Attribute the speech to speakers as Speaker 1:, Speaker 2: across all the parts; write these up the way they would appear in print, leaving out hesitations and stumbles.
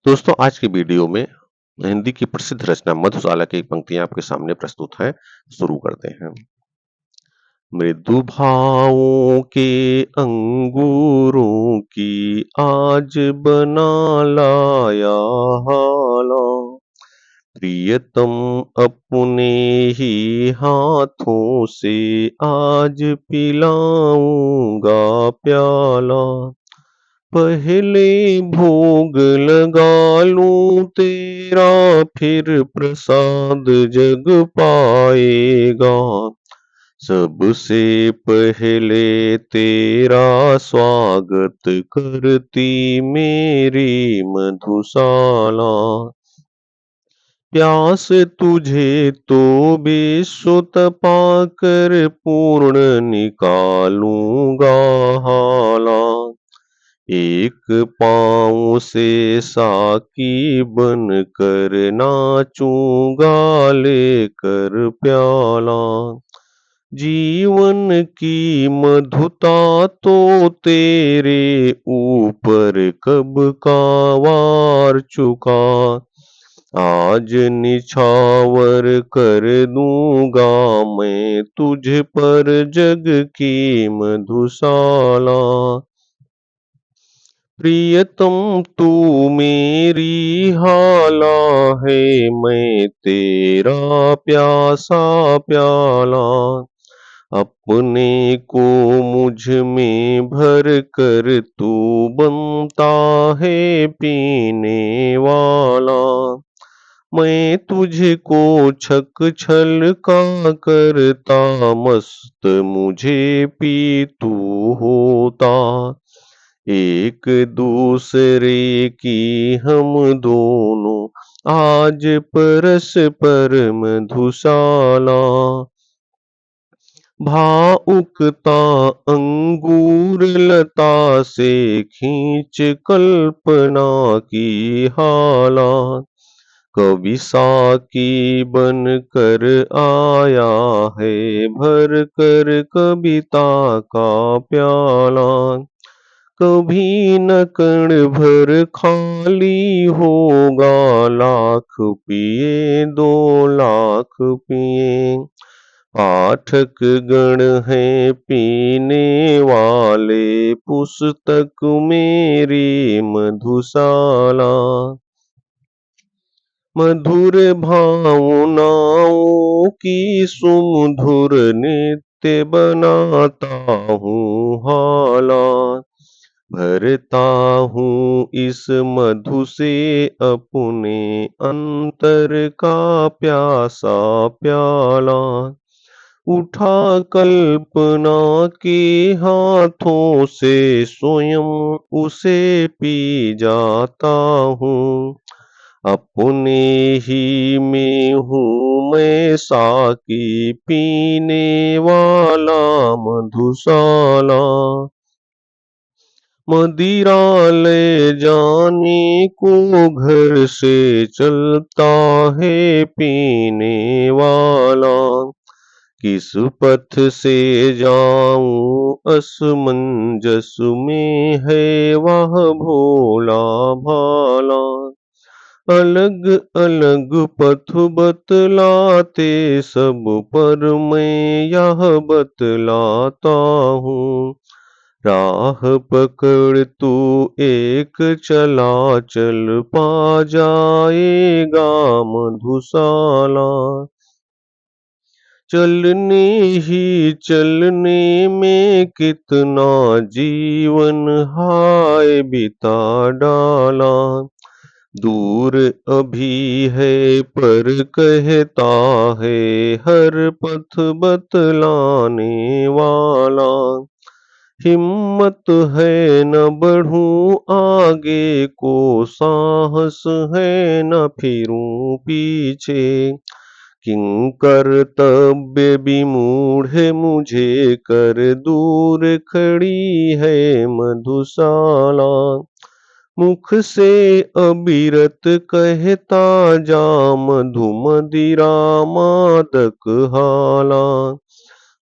Speaker 1: दोस्तों आज की वीडियो में हिंदी की प्रसिद्ध रचना मधुशाला की पंक्तियां आपके सामने प्रस्तुत हैं। शुरू करते हैं। मृदु भावों के अंगूरों की आज बना लाया हाला, प्रियतम अपने ही हाथों से आज पिलाऊंगा प्याला। पहले भोग लगा लूं तेरा, फिर प्रसाद जग पाएगा। सबसे पहले तेरा स्वागत करती मेरी मधुशाला। प्यास तुझे तो विश्व तपा कर पूर्ण निकालूंगा हाला। एक पाँव से साकी बन कर नाचूंगा लेकर प्याला। जीवन की मधुता तो तेरे ऊपर कब का वार चुका। आज निछावर कर दूंगा मैं तुझ पर जग की मधुशाला। प्रियतम तू मेरी हाला है, मैं तेरा प्यासा प्याला। अपने को मुझ में भर कर तू बनता है पीने वाला। मैं तुझको छक छल का करता, मस्त मुझे पी तू होता। एक दूसरे की हम दोनों आज परस्पर मधुशाला। भावुकता अंगूर लता से खींच कल्पना की हाला। कवि साकी बन कर आया है भर कर कविता का प्याला। कभी न कण भर खाली होगा, लाख पिए 2 लाख पिए। पाठक गण हैं पीने वाले, पुस्तक मेरी मधुशाला। मधुर भावनाओं की सुमधुर नित्य बनाता हूँ हाला। भरता हूँ इस मधु से अपने अंतर का प्यासा प्याला। उठा कल्पना के हाथों से स्वयं उसे पी जाता हूँ। अपने ही में हूँ मैं साकी पीने वाला मधुशाला। मदिरा ले जाने को घर से चलता है पीने वाला। किस पथ से जाऊं असमंजस में है वह भोला भाला। अलग अलग पथ बतलाते सब पर मैं यह बतलाता हूँ। राह पकड़ तू एक चला चल पा जाएगा मधुशाला। चलने ही चलने में कितना जीवन हाय बिता डाला। दूर अभी है पर कहता है हर पथ बतलाने वाला। हिम्मत है न बढ़ूं आगे को, साहस है न फिरूं पीछे। किंकर्तव्य विमूढ़ मुझे कर दूर खड़ी है मधुशाला। मुख से अविरत कहता जा मधु मदिरा मादक हाला।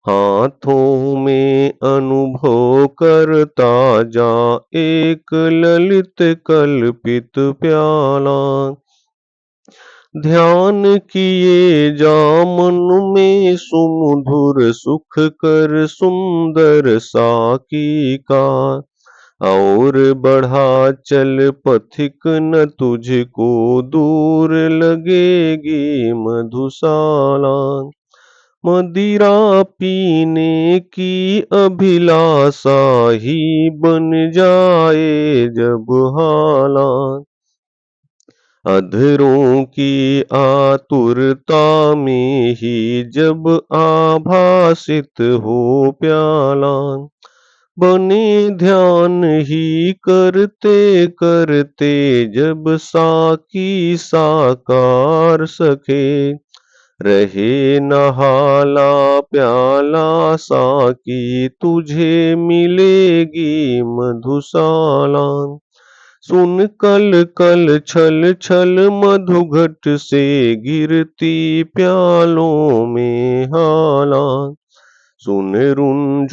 Speaker 1: हाथों में अनुभव करता जा एक ललित कल्पित प्याला। ध्यान किए जा मन में सुमधुर सुख कर सुंदर साकी का। और बढ़ा चल पथिक न तुझको दूर लगेगी मधुशाला। मदिरा पीने की अभिलाषा ही बन जाए जब हाला। अधरों की आतुरता में ही जब आभासित हो प्याला। बने ध्यान ही करते करते जब साकी साकार सके। रहे नहाला प्याला साकी तुझे मिलेगी मधुशाला। सुन कल कल छल छल मधुघट से गिरती प्यालों में हाला। सुन रुन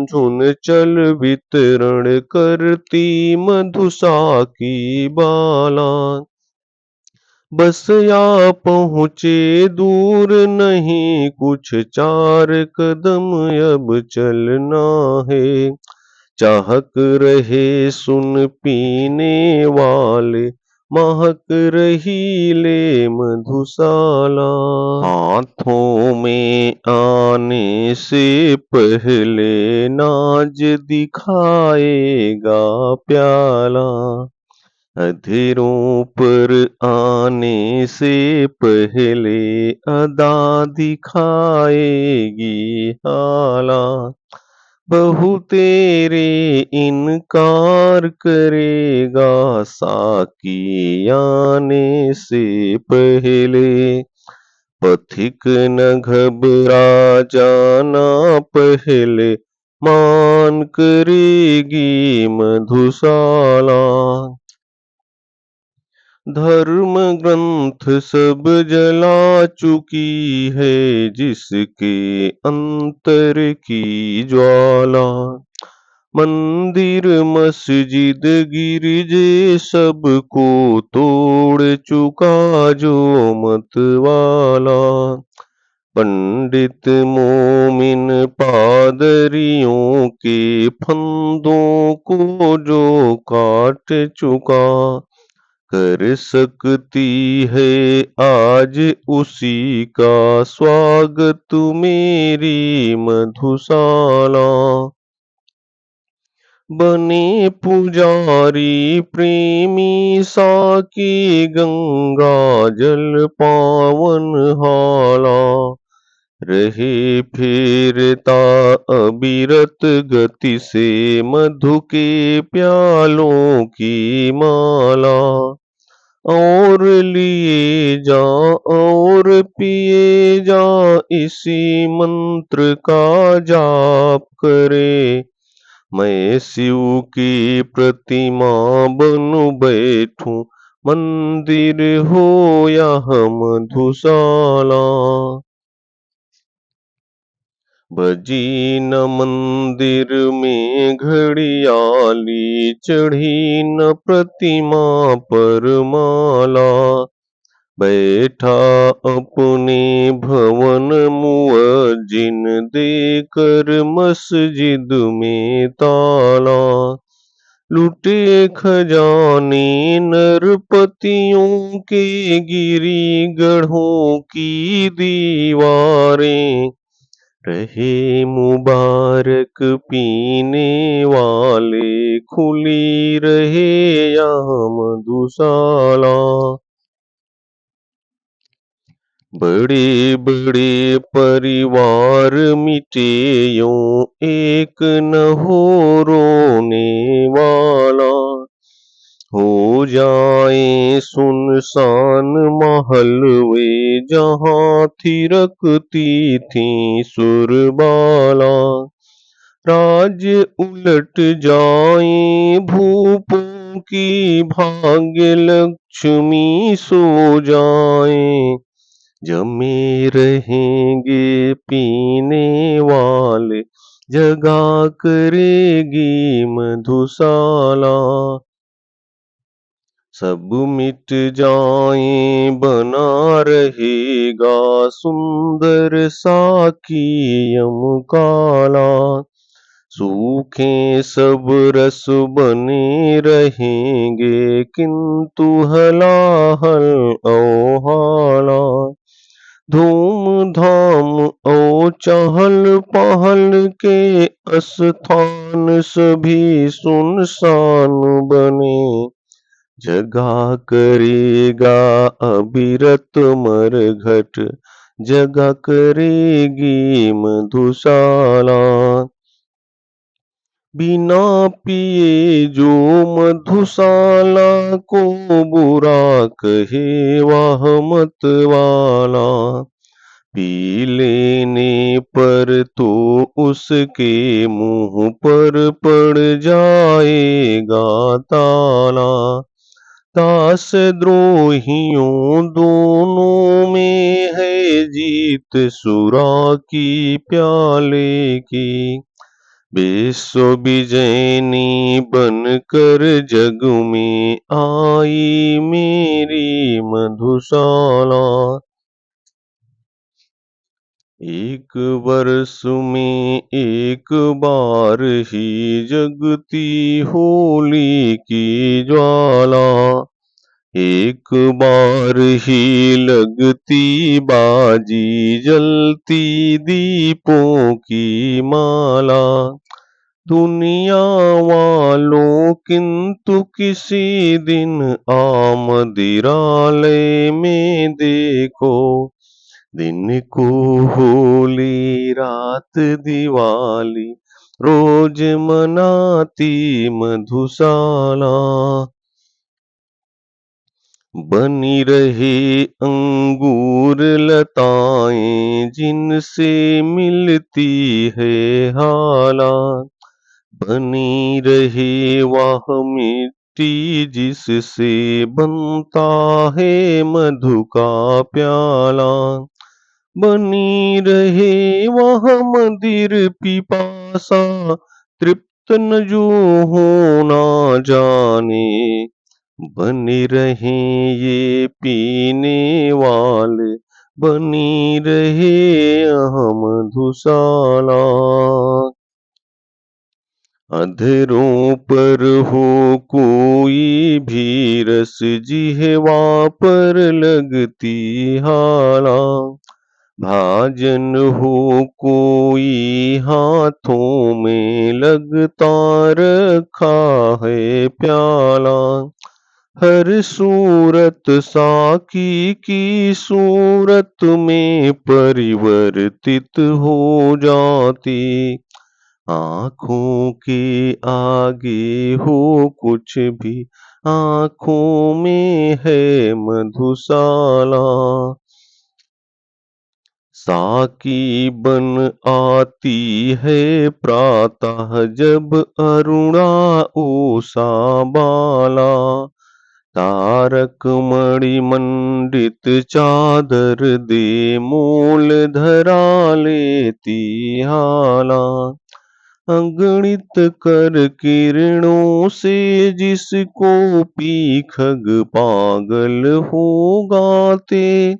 Speaker 1: झुन चल वितरण करती मधुसा की बाला। बस या पहुँचे दूर नहीं कुछ 4 कदम अब चलना है। चाहक रहे सुन पीने वाले महक रही ले मधुशाला। हाथों में आने से पहले नाज दिखाएगा प्याला। अधरों पर आने से पहले अदा दिखाएगी हाला। बहू तेरे इनकार करेगा साकी आने से पहले। पथिक न घबरा जाना पहले मान करेगी मधुशाला। धर्म ग्रंथ सब जला चुकी है जिसके अंतर की ज्वाला। मंदिर मस्जिद गिरजे सबको तोड़ चुका जो मतवाला। पंडित मोमिन पादरियों के फंदों को जो काट चुका। कर सकती है आज उसी का स्वागत मेरी मधुशाला। बने पुजारी प्रेमी साकी गंगा जल पावन हाला। रहे फेरता अविरत गति से मधु के प्यालों की माला। और लिए जा और पिए जा इसी मंत्र का जाप करे। मैं शिव की प्रतिमा बन बैठूं मंदिर हो यह मधुशाला। बजी न मंदिर में घड़ियाली चढ़ी न प्रतिमा पर माला। बैठा अपने भवन मुअज्जिन देकर मस्जिद में ताला। लुटे खजाने नरपतियों के गिरी गढ़ों की दीवारें। रहे मुबारक पीने वाले खुली रहे यहाँ मधुशाला। बड़े बड़े परिवार मिटे यूं एक न हो रोने वाला। हो जाए सुनसान महल वे जहाँ थिरकती थी सुरबाला। राज्य उलट जाए भूपों की भाग्य लक्ष्मी सो जाए। जमे रहेंगे पीने वाले, जगा करेगी मधुशाला। सब मिट जाएं बना रहेगा सुंदर साकी काला। सूखे सब रस बने रहेंगे किंतु हलाहल अवहाला। धूम धाम ओ चहल पहल के स्थान सभी सुनसान बने। जगा करेगा अविरत मरघट, जगा करेगी मधुशाला। बिना पिए जो मधुशाला को बुरा कहे वह मत वाला। पी लेने पर तो उसके मुंह पर पड़ जाएगा ताला। दास द्रोहियों दोनों में है जीत सुरा की प्याले की। विश्व विजयनी बनकर जग में आई मेरी मधुशाला। एक वर्ष में एक बार ही जगती होली की ज्वाला। एक बार ही लगती बाजी, जलती दीपों की माला। दुनिया वालों किंतु किसी दिन आमदिरालय में देखो। दिन को होली रात दिवाली, रोज मनाती मधुशाला। बनी रहे अंगूर लताएं जिनसे मिलती है हाला। बनी रहे वह मिट्टी जिससे बनता है मधु का प्याला। बनी रहे वह मदिर पिपासा, तृप्त न जो होना जाने। बनी रहे ये पीने वाले, बनी रहे अहम मधुशाला। अधरों पर हो कोई भी रस, जिह्वा पर लगती हाला। भाजन हो कोई हाथों में, लगता रखा है प्याला। हर सूरत साकी की सूरत में परिवर्तित हो जाती। आँखों के आगे हो कुछ भी, आँखों में है मधुशाला। साकी बन आती है प्रातः जब अरुणा उषा बाला। तारक मणि मंडित चादर दे मूल धरा लेती हाला। अगणित कर किरणों से जिसको पी खग पागल हो गाते।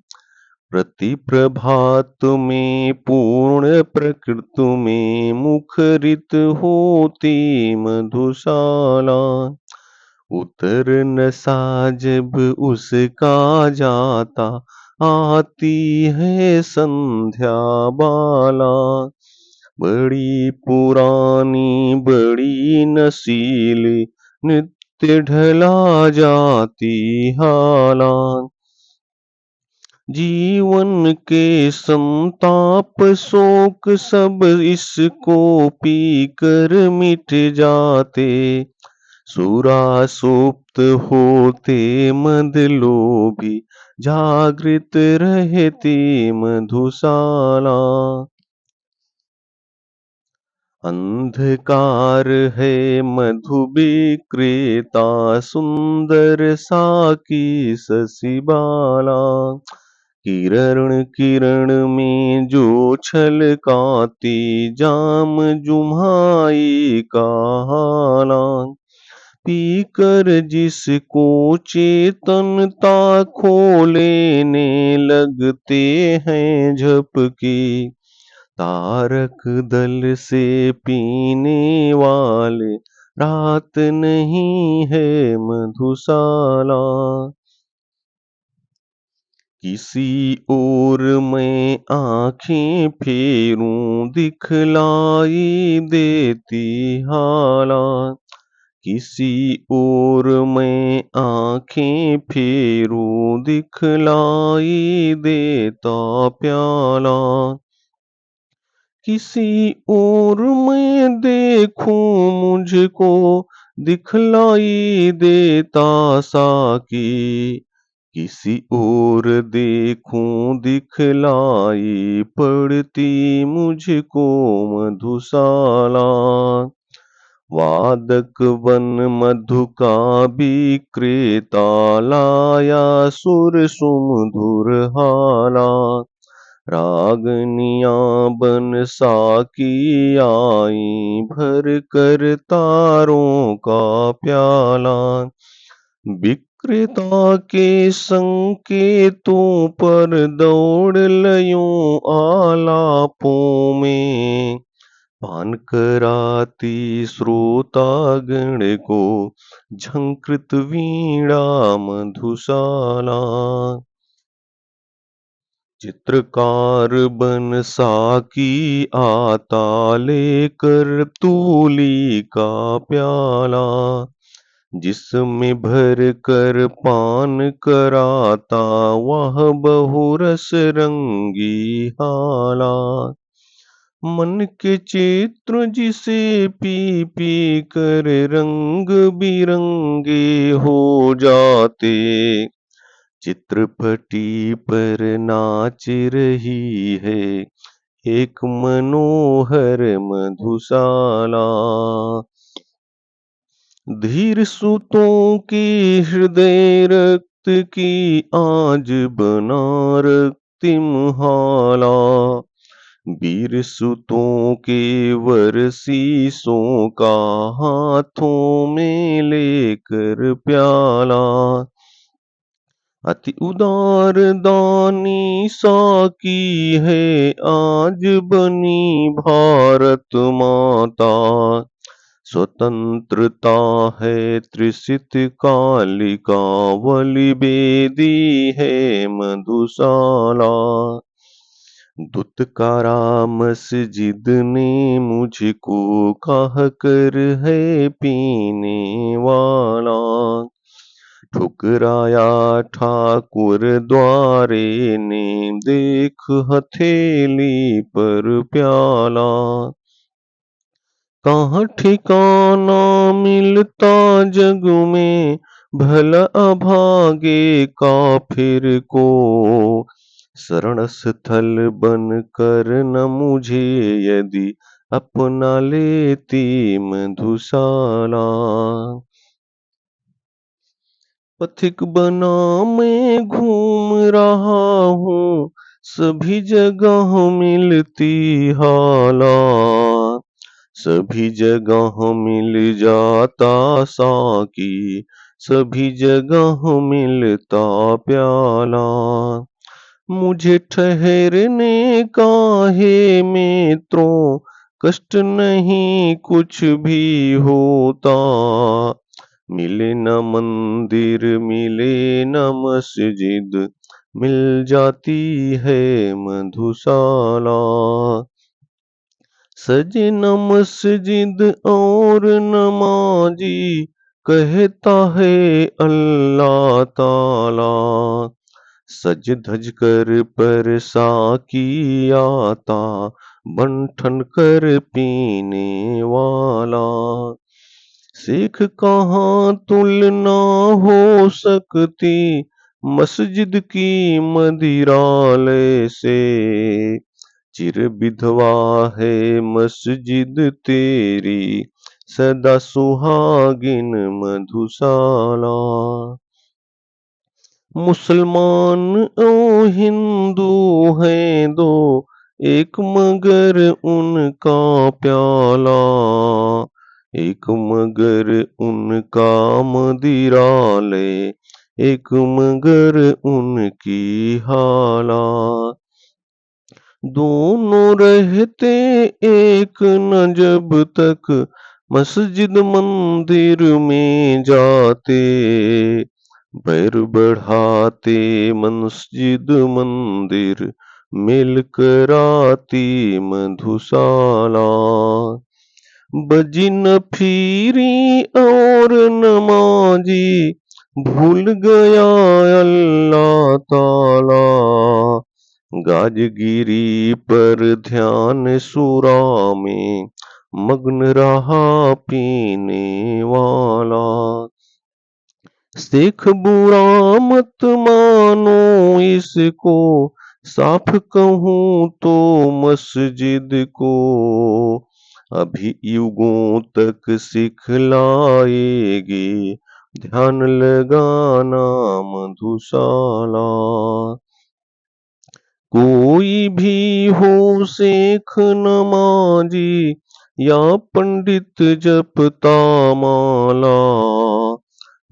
Speaker 1: प्रति प्रभात में पूर्ण प्रकृति में मुखरित होती मधुशाला। उतर नशा जब उसका जाता, आती है संध्या बाला। बड़ी पुरानी बड़ी नशीली, नित्य ढला जाती हाला। जीवन के संताप शोक सब इसको पी कर मिट जाते। सुरा सुप्त होते मद लोभी, जागृत रहती मधुशाला। अंधकार है मधु विक्रेता, सुंदर साकी शशिबाला। किरण किरण में जो छलकाती जाम जुम्हाई का हाला, पीकर जिसको चेतनता खो लेने लगते हैं झपकी, तारक दल से पीने वाले रात नहीं है मधुशाला। किसी और मैं आंखें फेरूं दिखलाई देती हालात, किसी और मैं आंखें फेरूं दिखलाई देता प्याला, किसी और मैं देखूं मुझको दिखलाई देता साकी, किसी और देखूं दिखलाई पड़ती मुझको मधुशाला। वादक बन मधु का विक्रेता लाया सुर सुमधुर हाला, रागनियां बन साकी आई भर कर तारों का प्याला, विक्रेता के संकेतों पर दौड़ लयूं आलापों में, पान कराती श्रोतागण को झंकृत वीणा मधुशाला। चित्रकार बन साकी आता लेकर तूली का प्याला, जिसमें भर कर पान कराता वह बहुरस रंगी हाला, मन के चित्र जिसे पी पी कर रंग बिरंगे हो जाते, चित्रपटी पर नाच रही है एक मनोहर मधुशाला। धीर सुतों की हृदय रक्त की आज बना रक्तिम हाला, वीर सुतों के वर शीसों का हाथों में लेकर प्याला, अति उदार दानी साकी है आज बनी भारत माता, स्वतंत्रता है त्रिसित कालिका वली बेदी है मधुशाला। दुत्कारा मस्जिद ने मुझको कह कर है पीने वाला, ठुकराया ठाकुर द्वारे ने देख हथेली पर प्याला, कहाँ ठिकाना मिलता जग में भला अभागे काफिर को, शरण स्थल बन कर न मुझे यदि अपना लेती मधुशाला। पथिक बना मैं घूम रहा हूँ सभी जगह मिलती हालात, सभी जगह मिल जाता साकी सभी जगह मिलता प्याला, मुझे ठहरने का है मित्रों कष्ट नहीं कुछ भी होता, मिले न मंदिर मिले न मस्जिद मिल जाती है मधुशाला, सजे न मस्जिद और नमाजी कहता है अल्लाह ताला, सज धज कर पर साकी आता बंठन कर पीने वाला, शेख कहाँ तुलना हो सकती मस्जिद की मदिरालय से, चिर विधवा है मस्जिद तेरी सदा सुहागिन मधुशाला। मुसलमान ओ हिंदू हैं दो, एक मगर उनका प्याला, एक मगर उनका मदिरा ले, एक मगर उनकी हाला। दोनों रहते एक न जब तक मस्जिद मंदिर में जाते, बैर बढ़ाते मस्जिद मंदिर, मिल कराती मधुशाला। बजी न फिरी और नमाजी, भूल गया अल्लाह ताला, गाजगिरी पर ध्यान सुरा में, मग्न रहा पीने वाला। शेख बुरा मत मानो इसको, साफ कहूँ तो मस्जिद को, अभी युगों तक सिखलाएगी, ध्यान लगाना मधुशाला। कोई भी हो शेख नमाजी, या पंडित जपता माला,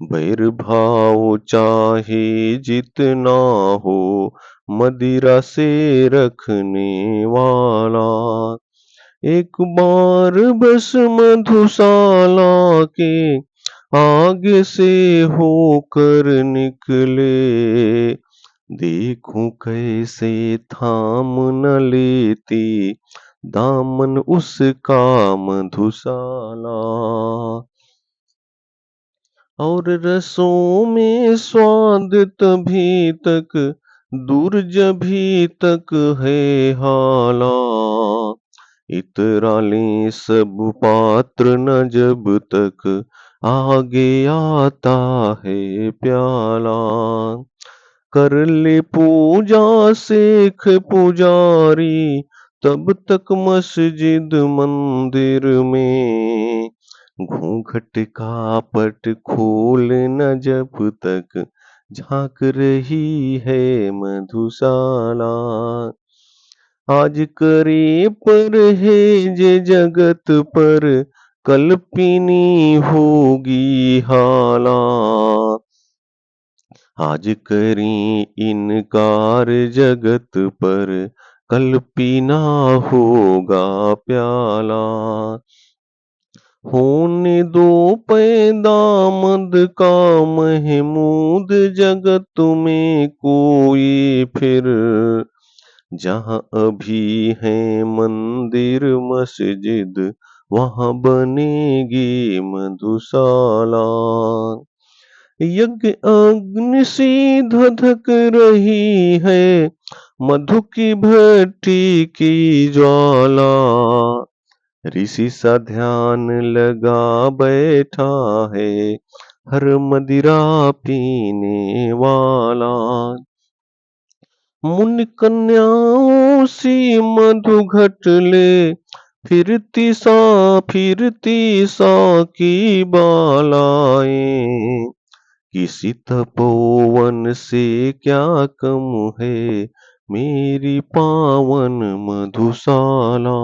Speaker 1: बैर भाव चाहे जितना हो, मदिरा से रखने वाला। एक बार बस मधुशाला के आगे से होकर निकले, देखूं कैसे थाम न लेती, दामन उसका मधुशाला। और रसों में स्वाद तभी तक, दूर जभी तक है हाला, इतरा लें सब पात्र न जब तक, आगे आता है प्याला। कर ले पूजा शेख पुजारी, तब तक मस्जिद मंदिर में, घूंघट का पट खोल न जब तक, झांक रही है मधुशाला। आज करे परहेज जगत पर, कल पीनी होगी हाला। आज करें इनकार जगत पर, कल पीना होगा प्याला। होने दो पैदा मद का महमूद, जगत में कोई फिर, जहाँ अभी है मंदिर मस्जिद, वहाँ बनेगी मधुशाला। यज्ञ अग्नि सी धधक रही है, मधु की भट्टी की ज्वाला, ऋषि सा ध्यान लगा बैठा है, हर मदिरा पीने वाला। मुनि कन्याओं सी मधु घट ले, फिरती सा की बालाएं, किसी तपोवन से क्या कम है, मेरी पावन मधुशाला।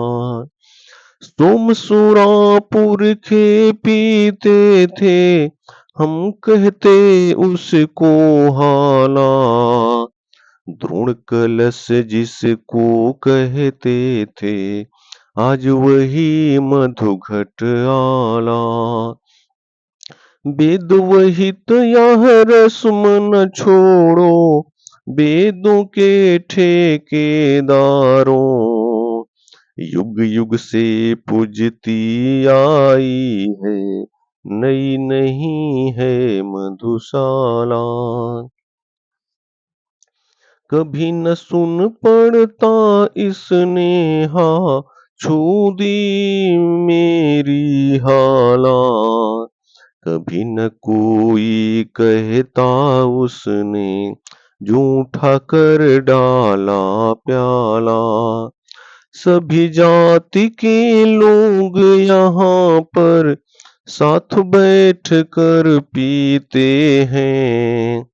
Speaker 1: सोमसुरापुर के पीते थे, हम कहते उसको हाला, द्रोण कलश जिसको कहते थे, आज वही मधुघट आला। वेद वहित यह रस्म न छोड़ो, वेदों के ठेकेदारों, युग युग से पूजती आई है, नई नहीं है मधुशाला। कभी न सुन पड़ता इसने हा, छू दी मेरी हाला, कभी न कोई कहता उसने, जूठा कर डाला प्याला। सभी जाति के लोग यहाँ पर, साथ बैठ कर पीते हैं,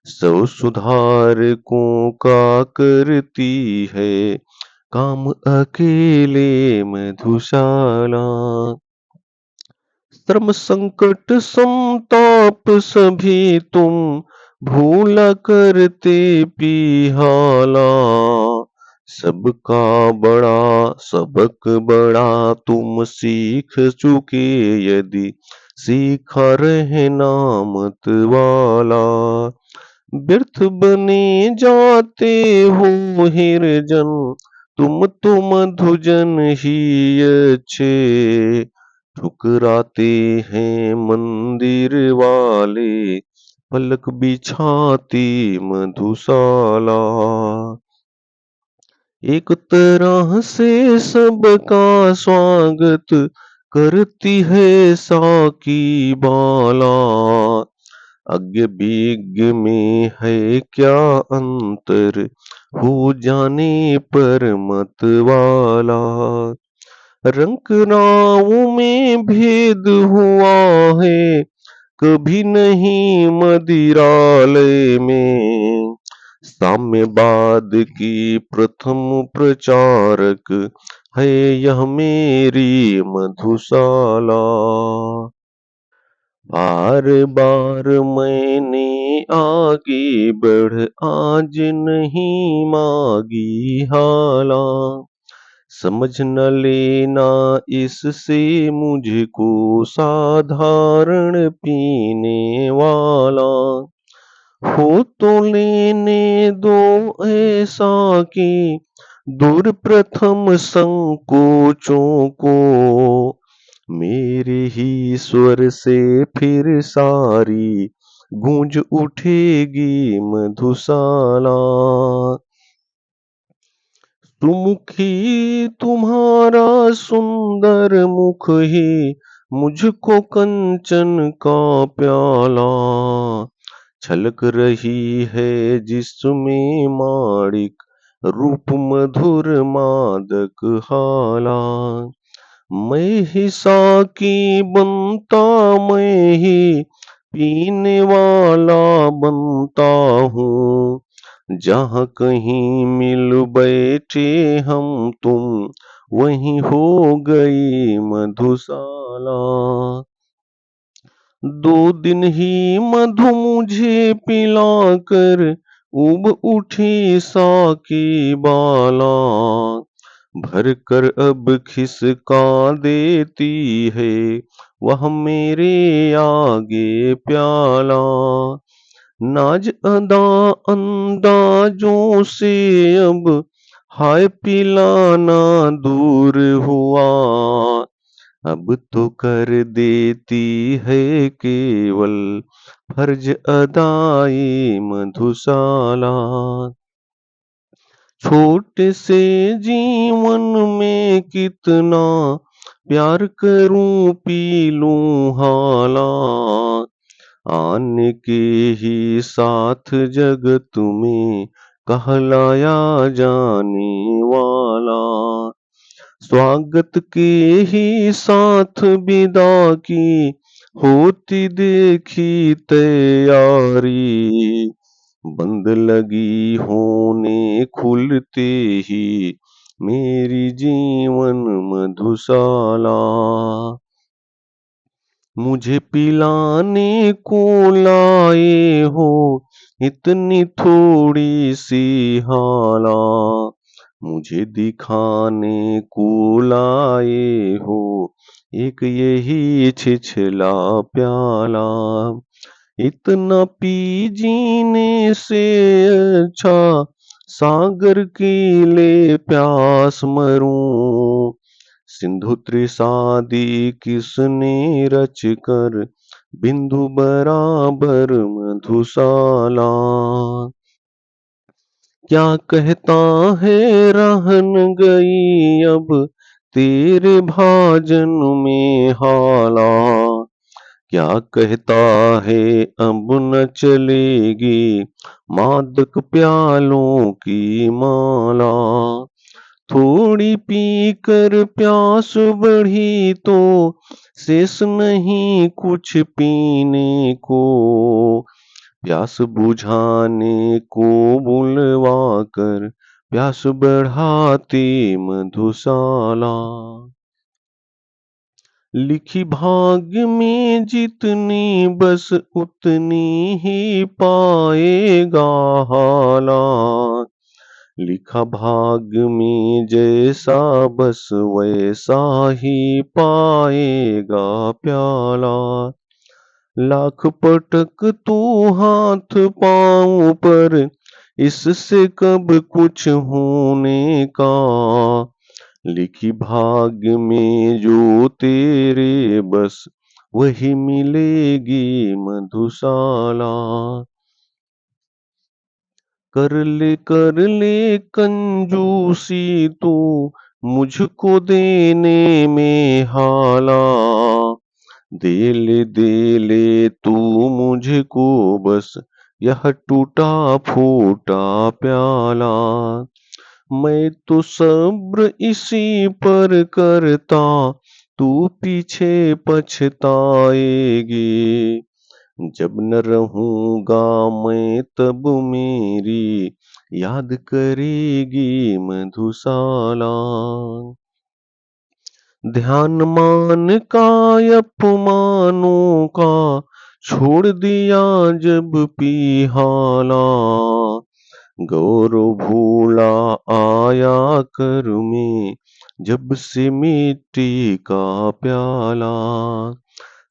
Speaker 1: सौ सुधारकों का करती है काम अकेले मधुशाला। श्रम संकट संताप सभी तुम भूला करते पिहाला। सबका बड़ा सबक बड़ा तुम सीख चुके यदि सीखा रहना मत वाला। व्यर्थ बने जाते हो हिरजन तुम तो मधुजन ही अच्छे। ठुकराते हैं मंदिर वाले पलक बिछाती मधुशाला। एक तरह से सबका स्वागत करती है साकी बाला। अज्ञ विज्ञ में है क्या अंतर हो जाने पर मत वाला। रंक राव में भेद हुआ है कभी नहीं मदिरालय में। साम्यवाद की प्रथम प्रचारक है यह मेरी मधुशाला। बार बार मैंने आगे बढ़ आज नहीं मांगी हाला। समझ न लेना इससे मुझको साधारण पीने वाला। हो तो लेने दो ऐसा कि दूर प्रथम संकोचों को। मेरे ही स्वर से फिर सारी गूंज उठेगी मधुशाला। सुमुखी तुम्हारा सुंदर मुख ही मुझको कंचन का प्याला। छलक रही है जिसमें माणिक रूप मधुर मादक हाला। मैं ही साकी बनता मैं ही पीने वाला बनता हूँ। जहाँ कहीं मिल बैठे हम तुम वहीं हो गई मधुशाला। दो दिन ही मधु मुझे पिलाकर उब उठी साकी बाला। भर कर अब खिसका देती है वह मेरे आगे प्याला। नाज अदा अंदाजों से अब हाय पिलाना दूर हुआ। अब तो कर देती है केवल फर्ज अदाई मधुशाला। छोटे से जीवन में कितना प्यार करूं पी लूं हाला। आने के ही साथ जगत में कहलाया जाने वाला। स्वागत के ही साथ विदा की होती देखी तैयारी। बंद लगी होने खुलते ही मेरी जीवन मधुशाला। मुझे पिलाने को लाए हो इतनी थोड़ी सी हाला। मुझे दिखाने को लाए हो एक यही छिछला प्याला। इतना पी जीने से अच्छा सागर की ले प्यास मरूं। सिंधु त्रिसादी किसने रच कर बिंदु बराबर मधुशाला। क्या कहता है रहन गई अब तेरे भाजन में हाला। क्या कहता है अब न चलेगी मादक प्यालों की माला। थोड़ी पी कर प्यास बढ़ी तो शेष नहीं कुछ पीने को। प्यास बुझाने को बुलवा कर प्यास बढ़ाती मधुशाला। लिखी भाग्य में जितनी बस उतनी ही पाएगा हाला। लिखा भाग्य में जैसा बस वैसा ही पाएगा प्याला। लाख पटक तू हाथ पाँव पर इससे कब कुछ होने का। लिखी भाग्य में जो तेरे बस वही मिलेगी मधुशाला। कर ले कंजूसी तू मुझको देने में हाला। दे ले तू मुझको बस यह टूटा फूटा प्याला। मैं तो सब्र इसी पर करता तू पीछे पछताएगी। जब न रहूंगा मैं तब मेरी याद करेगी मधुशाला। ध्यान मान का अपमानों का छोड़ दिया जब पिहाला। गौरव भूला आया कर में जब से मिट्टी का प्याला।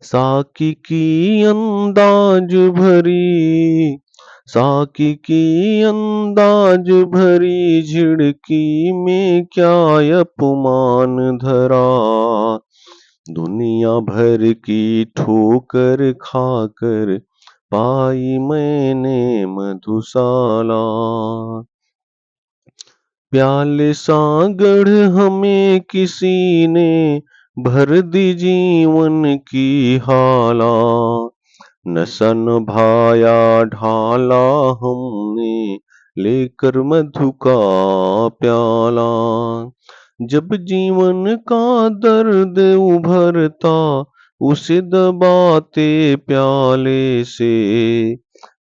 Speaker 1: साकी की अंदाज भरी साकी की अंदाज भरी झिड़की में क्या अपमान धरा। दुनिया भर की ठोकर खाकर पाई मैंने मधुशाला। प्याले सागढ़ हमें किसी ने भर दी जीवन की हाला। नशन भाया ढाला हमने लेकर मधु का प्याला। जब जीवन का दर्द उभरता उसे दबाते प्याले से।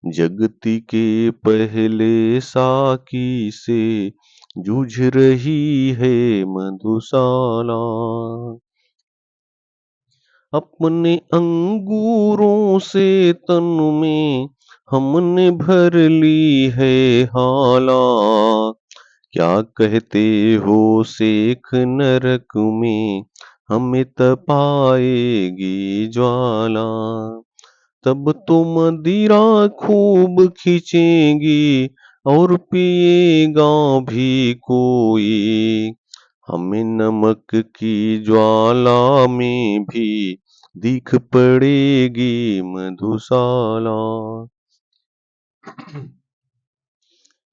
Speaker 1: जगती के पहले साकी से जूझ रही है मधुशाला। अपने अंगूरों से तन में हमने भर ली है हाला। क्या कहते हो सेख नरक में हमें तपाएगी ज्वाला। तब तो मदिरा खूब खींचेगी और पिएगा भी कोई। हमें नमक की ज्वाला में भी दिख पड़ेगी मधुशाला।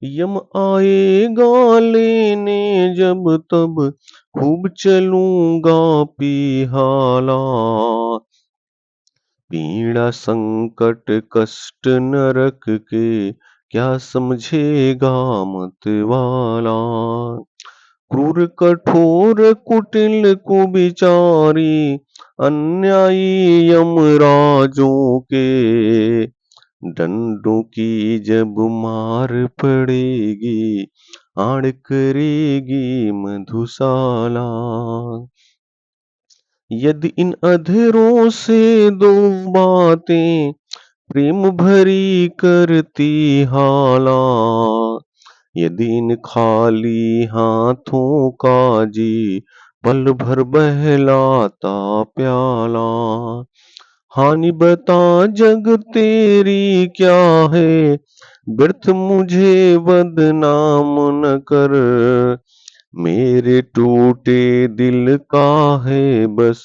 Speaker 1: यम आएगा लेने जब तब खूब चलूंगा पिहाला। पीड़ा संकट कष्ट नरक के क्या समझेगा मतवाला। क्रूर कठोर कुटिल कुविचारी अन्यायी यमराजों के डंडों की जब मार पड़ेगी आड़ करेगी मधुशाला। यदि इन अधरों से दो बातें प्रेम भरी करती हाला। यदि इन खाली हाथों का जी पल भर बहलाता प्याला। हानि बता जग तेरी क्या है व्यर्थ मुझे बदनाम न कर। मेरे टूटे दिल का है बस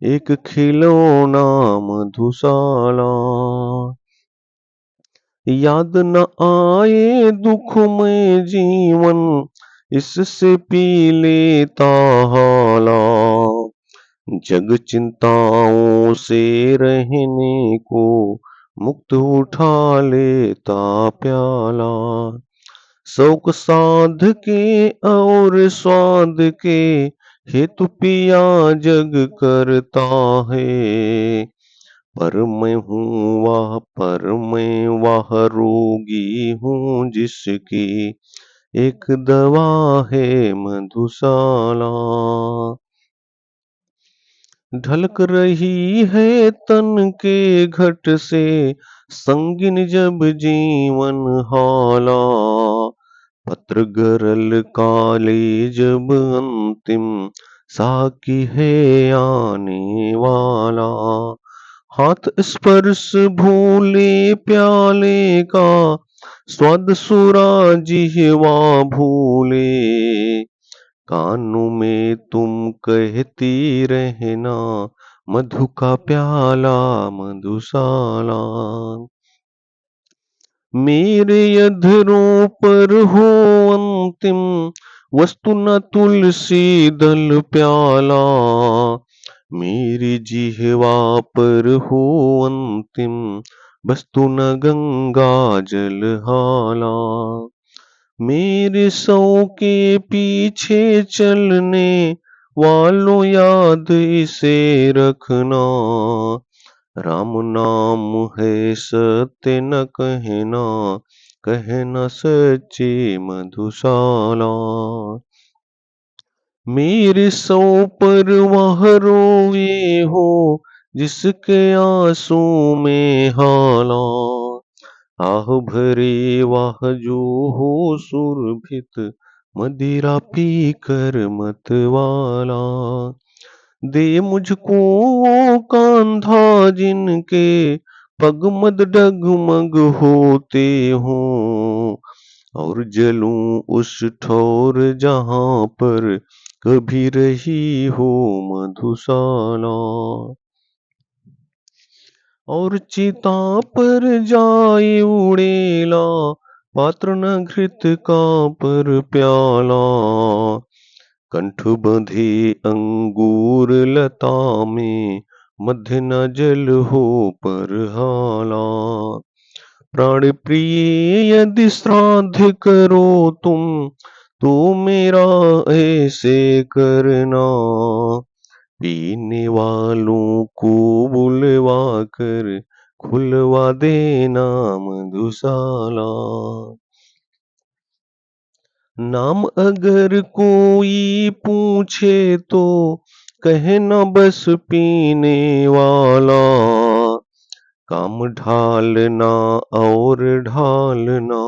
Speaker 1: एक खिलौना मधुशाला। याद न आए दुख में जीवन इससे पी लेता हाला। जग चिंताओं से रहने को मुक्त उठा लेता प्याला। शौक साध के और स्वाद के हेतु पिया जग करता है। पर मैं हूँ वह रोगी हूँ जिसकी एक दवा है मधुशाला। ढलक रही है तन के घट से संगिन जब जीवन हाला। पत्र गरल काले जब अंतिम साकी है आने वाला। हाथ स्पर्श भूले प्याले का स्वाद सुरा जिह्वा भूले। कानों में तुम कहती रहना मधु का प्याला मधुशाला। मेरे अधरों पर हो अंतिम वस्तु न तुलसी दल प्याला। मेरी जिह्वा पर हो अंतिम वस्तु न गंगा जल हाला। मेरे सौ के पीछे चलने वालों याद इसे रखना। राम नाम है सत्य न कहना, कहना सच्ची मधुशाला। मेरे सौ पर वह रोए हो जिसके आंसू में हाला। आह भरे वाह जो हो सुरभित मदिरा पी कर मतवाला। दे मुझको वो कांधा जिनके पग मद डगमग होते हों। और जलूं उस ठोर जहां पर कभी रही हो मधुशाला। और चिता पर जाए उड़ेला पात्र न घृत का पर प्याला। कंठ बंधे अंगूर लता में मध्य न जल हो पर हाला। प्राण प्रिय यदि श्राद्ध करो तुम तो मेरा ऐसे करना। पीने वालों को बुलवा कर खुलवा देना मधुशाला। नाम अगर कोई पूछे तो कहना बस पीने वाला। काम ढालना और ढालना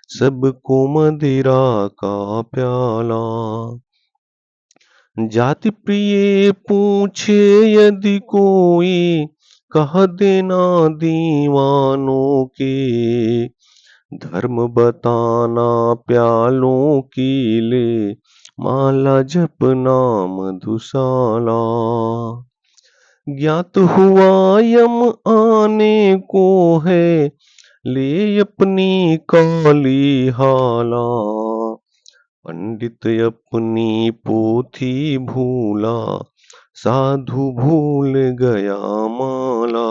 Speaker 1: सबको मदिरा का प्याला। जाति प्रिय पूछे यदि कोई कह देना दीवानों के। धर्म बताना प्यालों की ले माला जपना मधुशाला। ज्ञात हुआ यम आने को है ले अपनी काली हाला। पंडित अपनी पोथी भूला साधु भूल गया माला।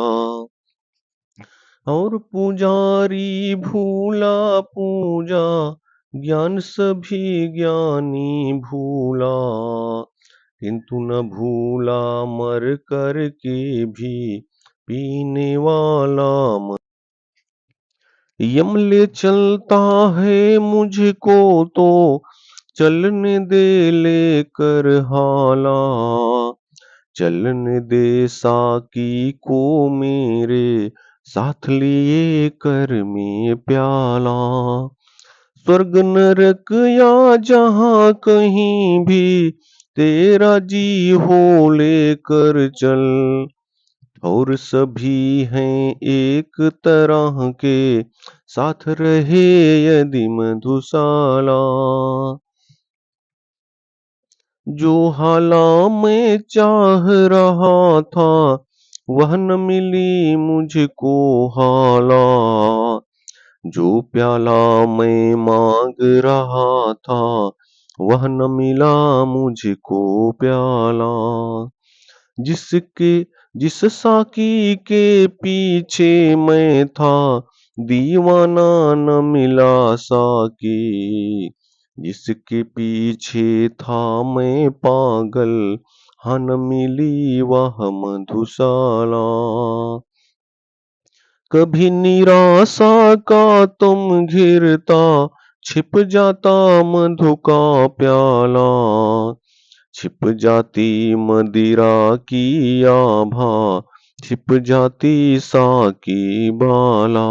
Speaker 1: और पुजारी भूला पूजा ज्ञान सभी ज्ञानी भूला। किंतु न भूला मर कर के भी पीने वाला। यम ले चलता है मुझको तो चलने दे लेकर हाला। चलने दे साकी को मेरे साथ लिए कर में प्याला। स्वर्ग नरक या जहाँ कहीं भी तेरा जी हो लेकर चल। और सभी हैं एक तरह के साथ रहे यदि मधुशाला। जो हाला मैं चाह रहा था वह न मिली मुझको हाला। जो प्याला मैं मांग रहा था वह न मिला मुझको प्याला। जिसके जिस साकी के पीछे मैं था दीवाना न मिला साकी। जिसके पीछे था मैं पागल हाँ न मिली वह मधुशाला। कभी निराशा का तुम घिरता, छिप जाता मधु का प्याला। छिप जाती मदिरा की आभा, छिप जाती साकी बाला।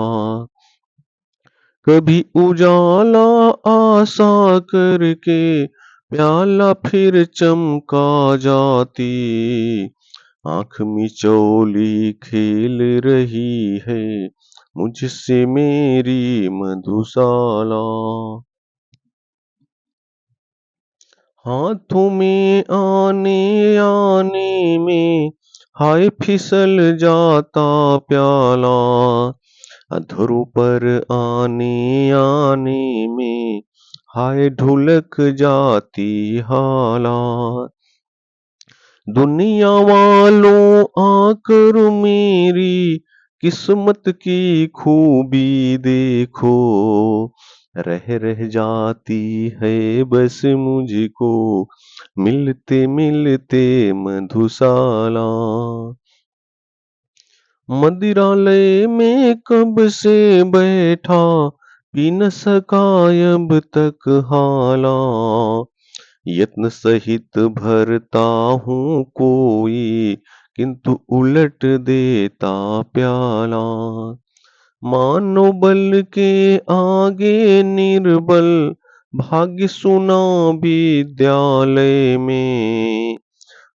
Speaker 1: कभी उजाला आशा करके, प्याला फिर चमका जाती। आँख मिचौली खेल रही है, मुझसे मेरी मधुशाला। हाथों में आने आने में, हाय फिसल जाता प्याला। अधरों पर आने आने में, हाय ढुलक जाती हाला। दुनिया वालों आकर मेरी किस्मत की खूबी देखो। रह जाती है बस मुझको, मिलते मिलते मधुशाला। मदिरालय में कब से बैठा, पी न सका अब तक हाला। यत्न सहित भरता हूँ कोई, किंतु उलट देता प्याला। मानो बल के आगे निर्बल, भाग्य सुना विद्यालय में।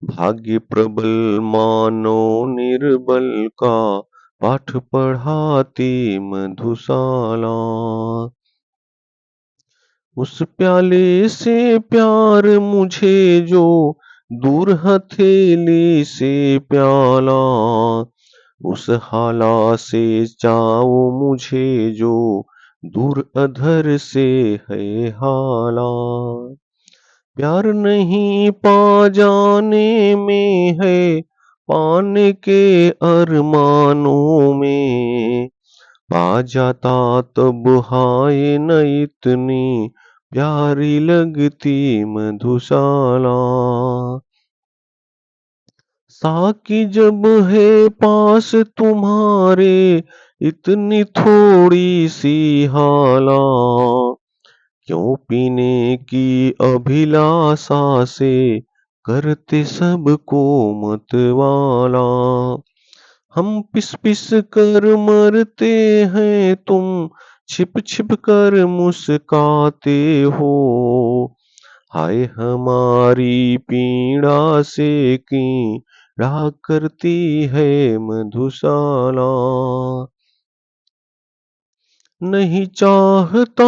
Speaker 1: भाग्य प्रबल मानो निर्बल का, पाठ पढ़ाती मधुशाला। उस प्याले से प्यार मुझे जो, दूर हथेली से प्याला। उस हाला से चाओ मुझे जो, दूर अधर से है हाला। प्यार नहीं पा जाने में है, पाने के अरमानों में। पा जाता तब हाय न इतनी, प्यारी लगती मधुशाला। साकी जब है पास तुम्हारे, इतनी थोड़ी सी हाला। क्यों पीने की अभिलाषा से, करते सबको मतवाला। हम पिस पिस कर मरते हैं, तुम छिप छिप कर मुस्काते हो। हाय हमारी पीड़ा से कीड़ा करती है मधुशाला। नहीं चाहता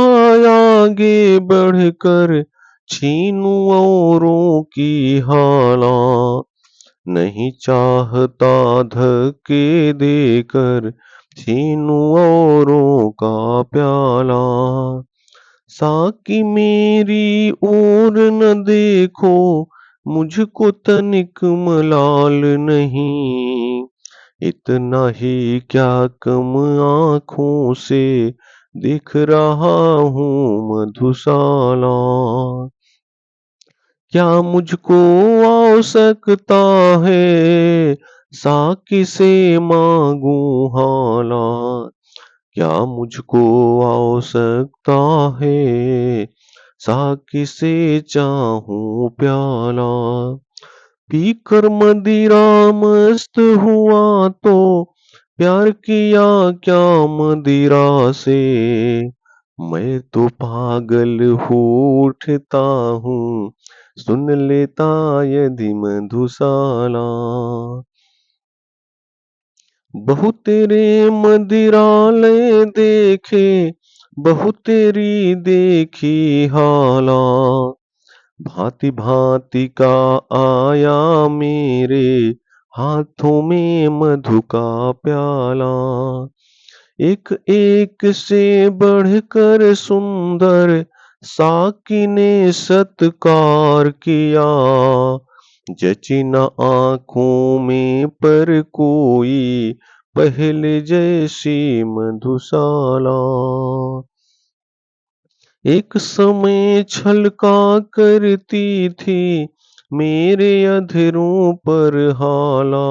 Speaker 1: आगे बढ़कर, छीनूं औरों की हाला। नहीं चाहता धक्के देकर, छीनूं औरों का प्याला। साकी मेरी ओर न देखो, मुझको तनिक मलाल नहीं। इतना ही क्या कम आँखों से, दिख रहा हूँ मधुशाला। क्या मुझको आवश्यकता है, साकी से मांगूं हाला। क्या मुझको आवश्यकता है, साकी से चाहूं प्याला। पीकर मदिरा मस्त हुआ तो, प्यार किया क्या मदिरा से। मैं तो पागल हो उठता हूँ, सुन लेता यदि मधुशाला। बहु तेरे मदिरालय देखे, बहु तेरी देखी हाला। भांति भांति का आया मेरे, हाथों में मधु का प्याला। एक एक से बढ़कर सुंदर, साकी ने सत्कार किया। जची न आँखों में पर कोई, पहले जैसी मधुशाला। एक समय छलका करती थी, मेरे अधरों पर हाला।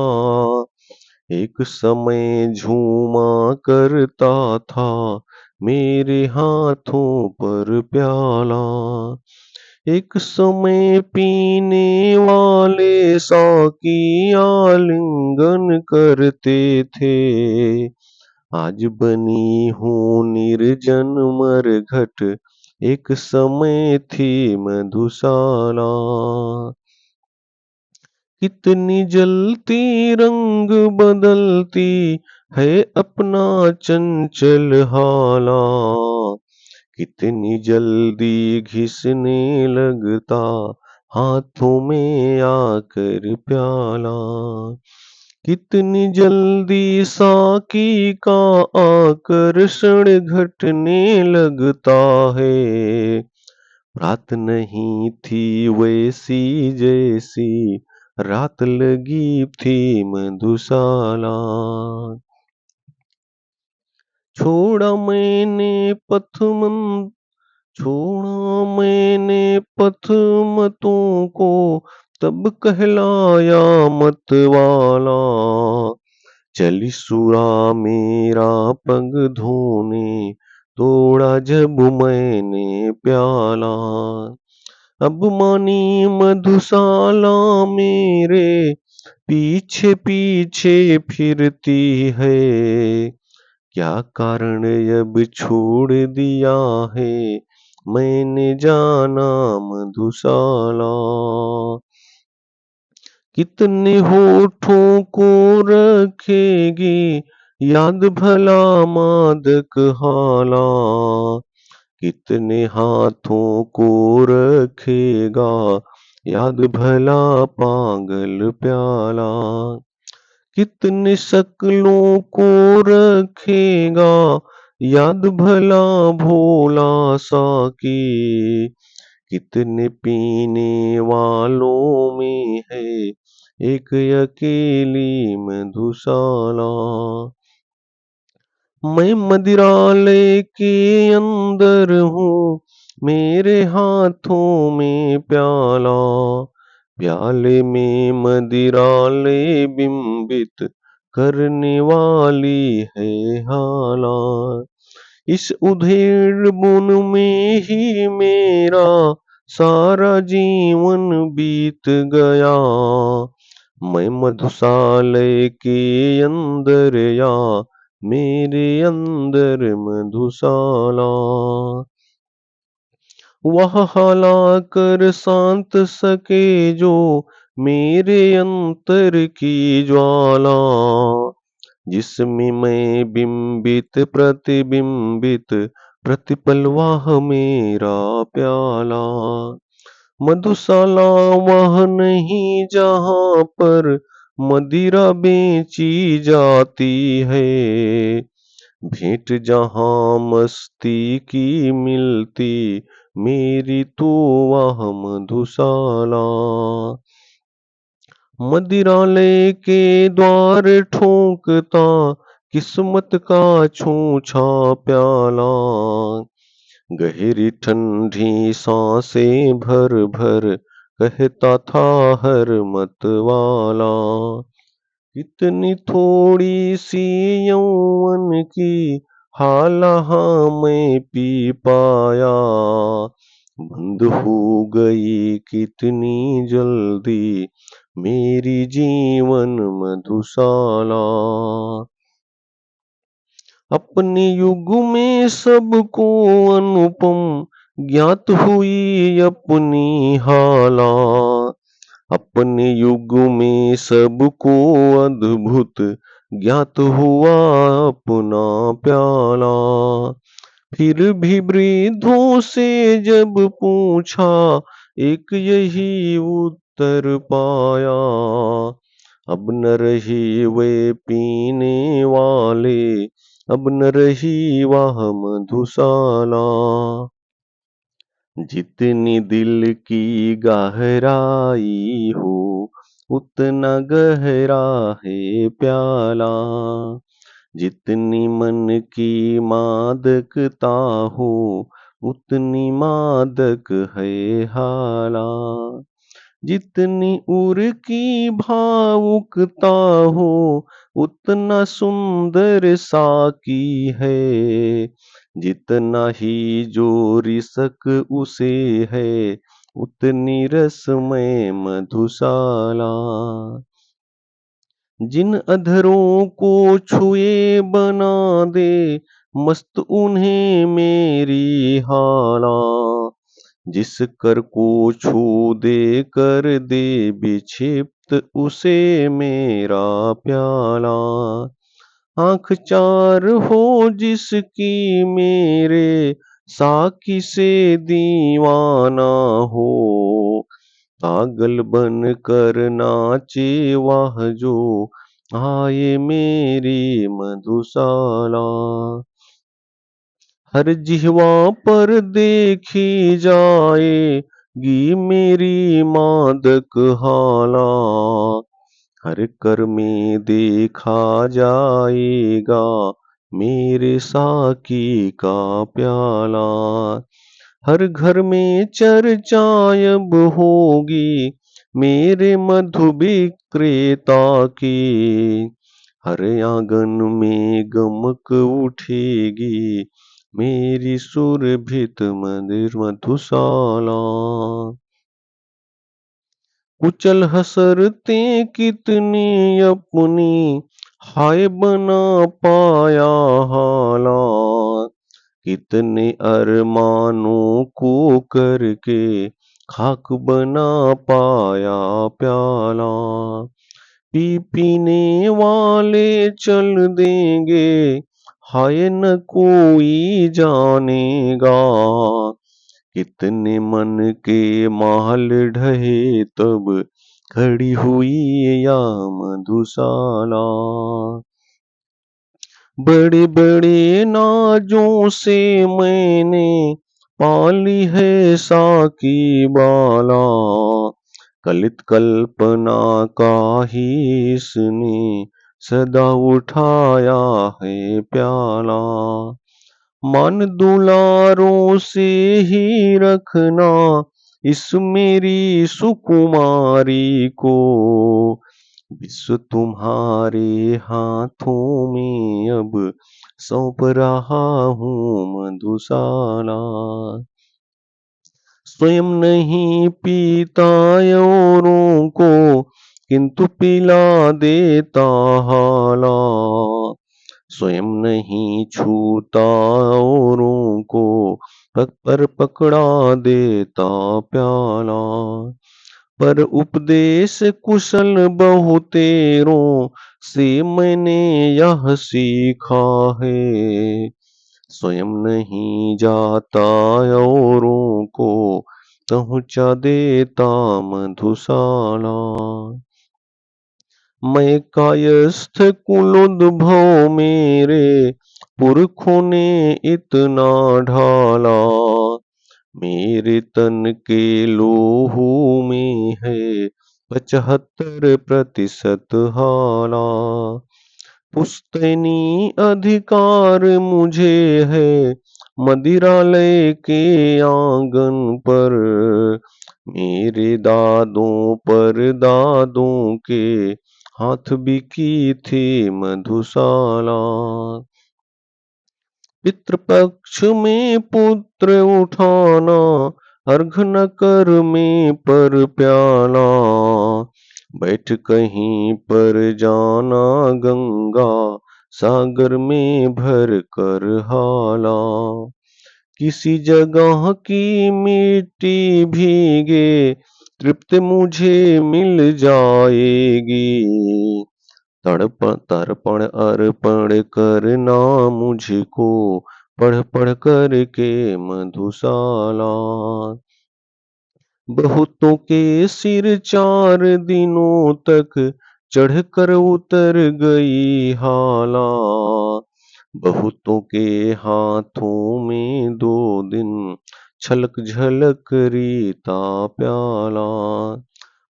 Speaker 1: एक समय झूमा करता था मेरे हाथों पर प्याला। एक समय पीने वाले साकी आलिंगन करते थे। आज बनी हूँ निर्जन मरघट, एक समय थी मधुशाला। कितनी जलती रंग बदलती है अपना चंचल हाला। कितनी जल्दी घिसने लगता हाथों में आकर प्याला। कितनी जल्दी साकी का आकर्षण घटने लगता है। रात नहीं थी वैसी जैसी रात लगी थी मधुशाला। छोड़ा मैंने पथ मन छोड़ा मैंने पथ मतों को, तब कहलाया मतवाला। चली सुरा मेरा पग धोने, तोड़ा जब मैंने प्याला। अब मानी मधुशाला मेरे पीछे पीछे फिरती है। क्या कारण अब छोड़ दिया है मैंने जाना मधुशाला। कितने होठों को रखेगी याद भला मादक हाला। कितने हाथों को रखेगा याद भला पागल प्याला। कितने शक्लों को रखेगा याद भला भोला साकी। कितने पीने वालों में है एक अकेली मधुशाला। मैं मदिरालय के अंदर हूँ, मेरे हाथों में प्याला। प्याले में मदिरालय बिंबित करने वाली है हाला। इस उधेड़ बुन में ही मेरा सारा जीवन बीत गया। मैं मधुशालय के अंदर या मेरे अंदर मधुशाला। वह हाला कर शांत सके जो मेरे अंतर की ज्वाला। जिसमें मैं बिंबित प्रतिबिंबित प्रतिपल वह मेरा प्याला। मधुशाला वह नहीं जहाँ पर मदिरा बेची जाती है। भेंट जहाँ मस्ती की मिलती मेरी तो वह मधुशाला। मदिरालय के द्वार ठोंकता किस्मत का छूछा प्याला। गहरी ठंडी सांसें भर भर कहता था हर मतवाला। इतनी थोड़ी सी यौवन की हाला हाँ मैं पी पाया। बंद हो गई कितनी जल्दी मेरी जीवन मधुशाला। अपने युग में सबको अनुपम ज्ञात हुई अपनी हाला। अपने युग में सबको अद्भुत ज्ञात हुआ अपना प्याला। फिर भी वृद्धों से जब पूछा एक यही उत्तर पाया। अब न रही वे पीने वाले, अब न रही वह मधुशाला। जितनी दिल की गहराई हो उतना गहरा है प्याला। जितनी मन की मादकता हो उतनी मादक है हाला। जितनी उर की भावुकता हो उतना सुंदर साकी है, जितना ही जो रिसक उसे है उतनी रसमय मधुशाला। जिन अधरों को छुए बना दे मस्त उन्हें मेरी हाला, जिस कर को छू दे कर दे विक्षिप्त उसे मेरा प्याला। आँख चार हो जिसकी मेरे साकी से दीवाना हो, पागल बन कर नाचे वह जो आए मेरी मधुशाला। हर जिह्वा पर देखी जाएगी मेरी मादक हाला, हर कर में देखा जाएगा मेरे साकी का प्याला। हर घर में चर्चा अब होगी मेरे मधु विक्रेता की, हर आंगन में गमक उठेगी मेरी सुरभित मदिर मधुशाला। कुचल हसरतें कितनी अपनी हाय बना पाया हाला, कितने अरमानों को करके खाक बना पाया प्याला। पी पीने वाले चल देंगे हाय न कोई जानेगा, कितने मन के माल ढहे तब खड़ी हुई या मधुशाला। बड़े बड़े नाजों से मैंने पाली है साकी बाला, कलित कल्पना का ही इसने सदा उठाया है प्याला। मन दुलारों से ही रखना इस मेरी सुकुमारी को, विश्व तुम्हारे हाथों में अब सौंप रहा हूँ मधुशाला। स्वयं नहीं पीता औरों को किंतु पिला देता हाला, स्वयं नहीं छूता औरों को पग पर पकड़ा देता प्याला। पर उपदेश कुशल बहुतेरों से मैंने यह सीखा है, स्वयं नहीं जाता औरों को पहुँचा देता मधुशाला। मैं कायस्थ कुलोद्भव मेरे पुरखों ने इतना ढाला, मेरे तन के लोहू में है 75% हाला। पुश्तैनी अधिकार मुझे है मदिरालय के आंगन पर, मेरे दादों पर दादों के हाथ भी की थी मधुशाला। पितृपक्ष में पुत्र उठाना अर्घ न कर में पर प्याला, बैठ कहीं पर जाना गंगा सागर में भर कर हाला। किसी जगह की मिट्टी भीगे तृप्त मुझे मिल जाएगी, तर्पण अर्पण करना मुझको पढ़ पढ़ करके मधुशाला। बहुतों के सिर 4 दिनों तक चढ़कर उतर गई हाला, बहुतों के हाथों में 2 दिन छलक झलक रीता प्याला।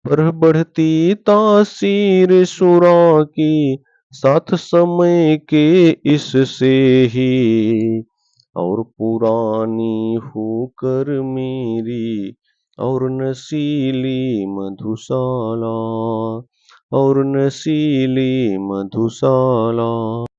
Speaker 1: पर बढ़ती तासीर शुरा की साथ समय के इससे ही, और पुरानी होकर मेरी और नशीली मधुशाला और नशीली मधुशाला।